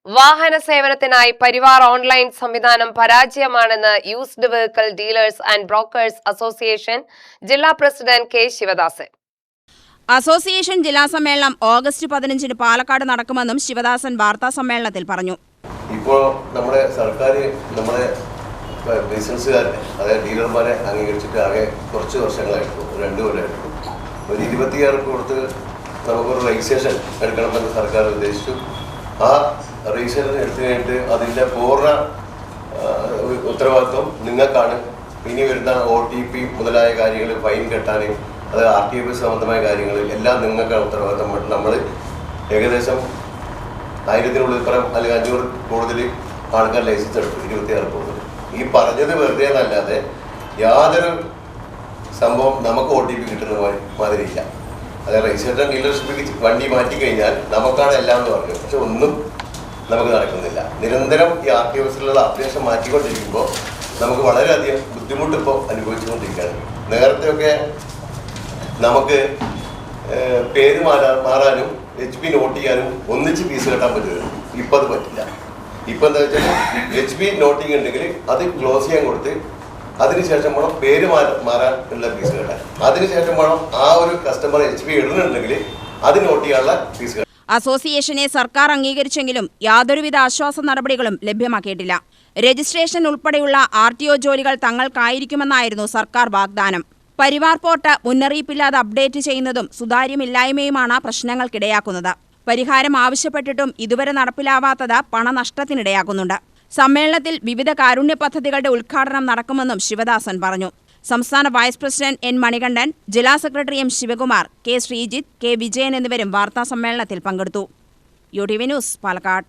വാഹന സേവനത്തിനായി പരിവാർ ഓൺലൈൻ സംവിധാനം പരാജയമാണെന്ന് used vehicle dealers and brokers association ജില്ലാ പ്രസിഡന്റ് കെ ശിവദാസൻ. അസോസിയേഷൻ ജില്ലാ സമ്മേളനം ഓഗസ്റ്റ് 15 പാലക്കാട് നടക്കുമെന്നും ശിവദാസൻ വാർത്താ സമ്മേളനത്തിൽ പറഞ്ഞു. ഇപ്പോൾ നമ്മുടെ സർക്കാർ നമ്മുടെ ബിസിനസ്സുകാരെ അതായത് ഡീലർമാരെ അംഗീകരിച്ചിട്ട് ആകെ കുറച്ച് വർഷങ്ങളായിട്ടുള്ളൂ, 2 കൊല്ലമായിട്ടുള്ളൂ. ഒരു 26 കൊടുത്ത് നമുക്കൊരു രജിസ്ട്രേഷൻ എടുക്കണമെന്ന് സർക്കാർ ഉദ്ദേശിച്ചു. ആ രജിസ്ട്രേഷൻ എടുത്തു കഴിഞ്ഞിട്ട് അതിൻ്റെ പൂർണ്ണ ഉത്തരവാദിത്വം നിങ്ങൾക്കാണ്. ഇനി വരുന്ന OTP മുതലായ കാര്യങ്ങൾ, ഫൈൻ കെട്ടാൻ, അത് RTP സംബന്ധമായ കാര്യങ്ങൾ എല്ലാം നിങ്ങൾക്കാണ് ഉത്തരവാദിത്വം. നമ്മൾ ഏകദേശം 1000-നുള്ളിൽ പരം അല്ലെങ്കിൽ 500 കൂടുതൽ ആൾക്കാർ ലൈസൻസ് എടുത്തു, 26 കൂടുതൽ. ഈ പറഞ്ഞത് വെറുതെ എന്നല്ലാതെ യാതൊരു സംഭവം നമുക്ക് OTP കിട്ടുന്ന മാതിരിയില്ല. അതായത് രജിസ്ട്രേഷൻ ഡീലർഷിപ്പിൽ വണ്ടി മാറ്റി കഴിഞ്ഞാൽ നമുക്കാണ് എല്ലാം എന്ന് പറഞ്ഞു. പക്ഷെ ഒന്നും നമുക്ക് നടക്കുന്നില്ല. നിരന്തരം ഈ RTOസിലുള്ള അപ്ഡേഷൻ മാറ്റിക്കൊണ്ടിരിക്കുമ്പോൾ നമുക്ക് വളരെയധികം ബുദ്ധിമുട്ടിപ്പോൾ അനുഭവിച്ചുകൊണ്ടിരിക്കുകയാണ്. നേരത്തെയൊക്കെ നമുക്ക് പേര് മാറാനും HP നോട്ട് ചെയ്യാനും ഒന്നിച്ച് ഫീസ് കെട്ടാൻ പറ്റുമായിരുന്നു. ഇപ്പം അത് പറ്റില്ല. ഇപ്പം എന്താ വെച്ചാൽ HP നോട്ടിങ് ഉണ്ടെങ്കിൽ അത് ക്ലോസ് ചെയ്യാൻ കൊടുത്ത് അതിനുശേഷം വേണം പേര് മാറാൻ ഉള്ള ഫീസ് കെട്ടാൻ. അതിനുശേഷം വേണം ആ ഒരു കസ്റ്റമർ HP ഇടുന്നുണ്ടെങ്കിൽ അത് നോട്ട് ചെയ്യാനുള്ള ഫീസ് കെട്ടാൻ. അസോസിയേഷനെ സർക്കാർ അംഗീകരിച്ചെങ്കിലും യാതൊരുവിധ ആശ്വാസ നടപടികളും ലഭ്യമാക്കിയിട്ടില്ല. രജിസ്ട്രേഷൻ ഉൾപ്പെടെയുള്ള RTO ജോലികൾ തങ്ങൾക്കായിരിക്കുമെന്നായിരുന്നു സർക്കാർ വാഗ്ദാനം. പരിവാർ പോർട്ട് മുന്നറിയിപ്പില്ലാതെ അപ്ഡേറ്റ് ചെയ്യുന്നതും സുതാര്യമില്ലായ്മയുമാണ് പ്രശ്നങ്ങൾക്കിടയാക്കുന്നത്. പരിഹാരം ആവശ്യപ്പെട്ടിട്ടും ഇതുവരെ നടപ്പിലാവാത്തത് പണനഷ്ടത്തിനിടയാക്കുന്നുണ്ട്. സമ്മേളനത്തിൽ വിവിധ കാരുണ്യ പദ്ധതികളുടെ ഉദ്ഘാടനം നടക്കുമെന്നും ശിവദാസൻ പറഞ്ഞു. സംസ്ഥാന വൈസ് പ്രസിഡന്റ് N മണികണ്ഠൻ, ജില്ലാ secretary M Sivakumar, K Sreejith, K Vijayan എന്നിവരും വാർത്താ സമ്മേളനത്തിൽ പങ്കെടുത്തു. UTV news, Palakkad.